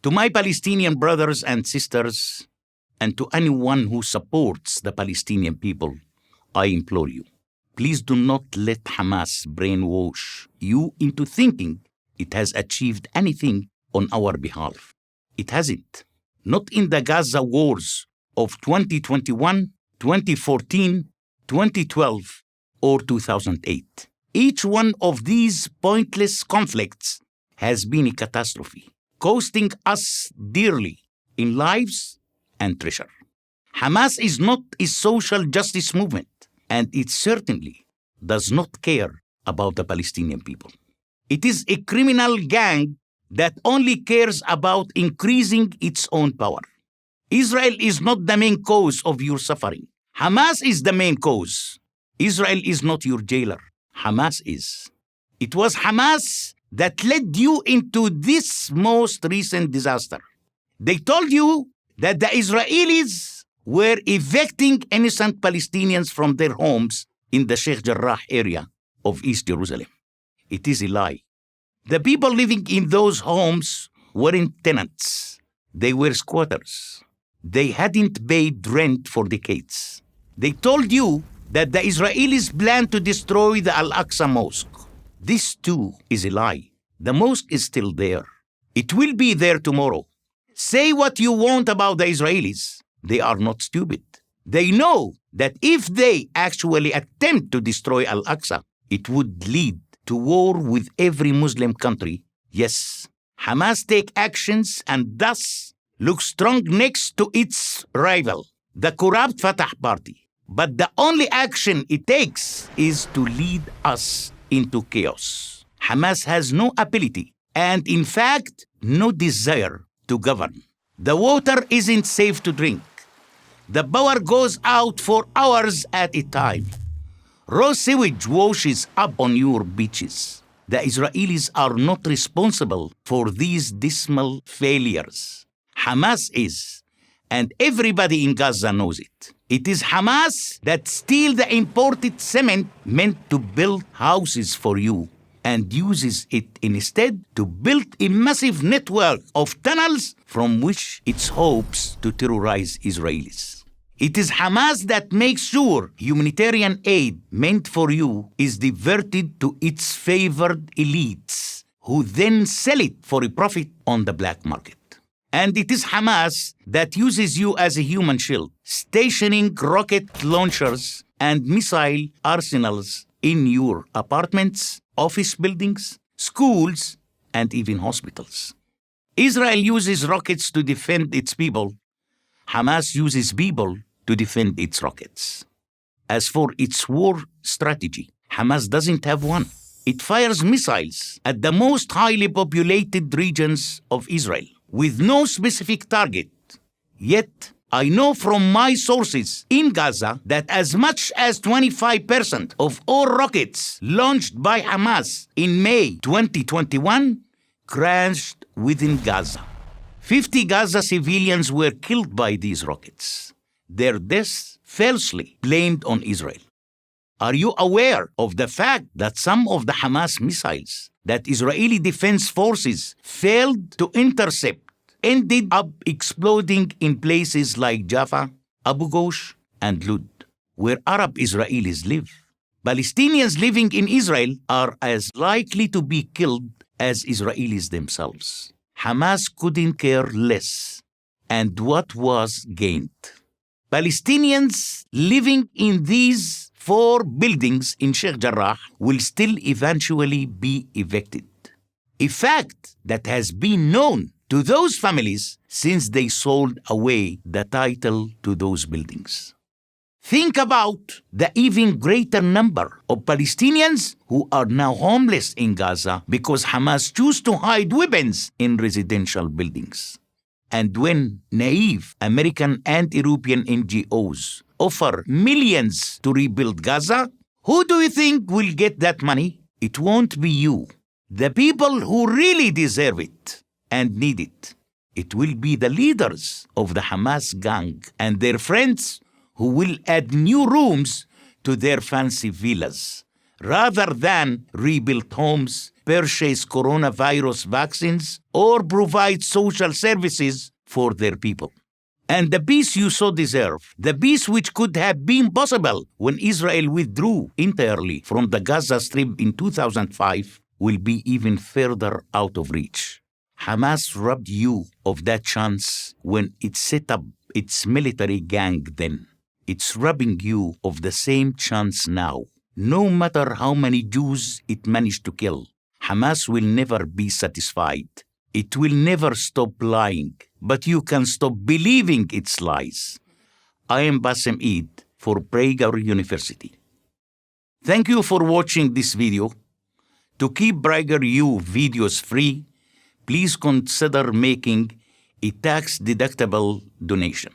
To my Palestinian brothers and sisters, and to anyone who supports the Palestinian people, I implore you, please do not let Hamas brainwash you into thinking it has achieved anything on our behalf. It hasn't. Not in the Gaza Wars of 2021, 2014, 2012, or 2008. Each one of these pointless conflicts has been a catastrophe, costing us dearly in lives and treasure. Hamas is not a social justice movement, and it certainly does not care about the Palestinian people. It is a criminal gang that only cares about increasing its own power. Israel is not the main cause of your suffering. Hamas is the main cause. Israel is not your jailer. Hamas is. It was Hamas that led you into this most recent disaster. They told you that the Israelis were evicting innocent Palestinians from their homes in the Sheikh Jarrah area of East Jerusalem. It is a lie. The people living in those homes weren't tenants. They were squatters. They hadn't paid rent for decades. They told you that the Israelis planned to destroy the Al-Aqsa Mosque. This too is a lie. The mosque is still there. It will be there tomorrow. Say what you want about the Israelis. They are not stupid. They know that if they actually attempt to destroy Al-Aqsa, it would lead to war with every Muslim country. Yes, Hamas take actions and thus look strong next to its rival, the corrupt Fatah party. But the only action it takes is to lead us into chaos. Hamas has no ability and, in fact, no desire to govern. The water isn't safe to drink. The power goes out for hours at a time. Raw sewage washes up on your beaches. The Israelis are not responsible for these dismal failures. Hamas is, and everybody in Gaza knows it. It is Hamas that steals the imported cement meant to build houses for you and uses it instead to build a massive network of tunnels from which it hopes to terrorize Israelis. It is Hamas that makes sure humanitarian aid meant for you is diverted to its favored elites, who then sell it for a profit on the black market. And it is Hamas that uses you as a human shield, stationing rocket launchers and missile arsenals in your apartments, office buildings, schools, and even hospitals. Israel uses rockets to defend its people. Hamas uses people to defend its rockets. As for its war strategy, Hamas doesn't have one. It fires missiles at the most highly populated regions of Israel with no specific target. Yet, I know from my sources in Gaza that as much as 25% of all rockets launched by Hamas in May 2021 crashed within Gaza. 50 Gaza civilians were killed by these rockets. Their deaths falsely blamed on Israel. Are you aware of the fact that some of the Hamas missiles that Israeli defense forces failed to intercept ended up exploding in places like Jaffa, Abu Ghosh, and Lud, where Arab Israelis live? Palestinians living in Israel are as likely to be killed as Israelis themselves. Hamas couldn't care less. And what was gained? Palestinians living in these 4 buildings in Sheikh Jarrah will still eventually be evicted. A fact that has been known to those families since they sold away the title to those buildings. Think about the even greater number of Palestinians who are now homeless in Gaza because Hamas choose to hide weapons in residential buildings. And when naive American and European NGOs offer millions to rebuild Gaza, who do you think will get that money? It won't be you, the people who really deserve it and need it. It will be the leaders of the Hamas gang and their friends who will add new rooms to their fancy villas, rather than rebuild homes, purchase coronavirus vaccines, or provide social services for their people. And the peace you so deserve, the peace which could have been possible when Israel withdrew entirely from the Gaza Strip in 2005, will be even further out of reach. Hamas robbed you of that chance when it set up its military gang then. It's robbing you of the same chance now. No matter how many Jews it managed to kill, Hamas will never be satisfied. It will never stop lying, but you can stop believing its lies. I am Bassem Eid for PragerU University. Thank you for watching this video. To keep PragerU videos free, please consider making a tax-deductible donation.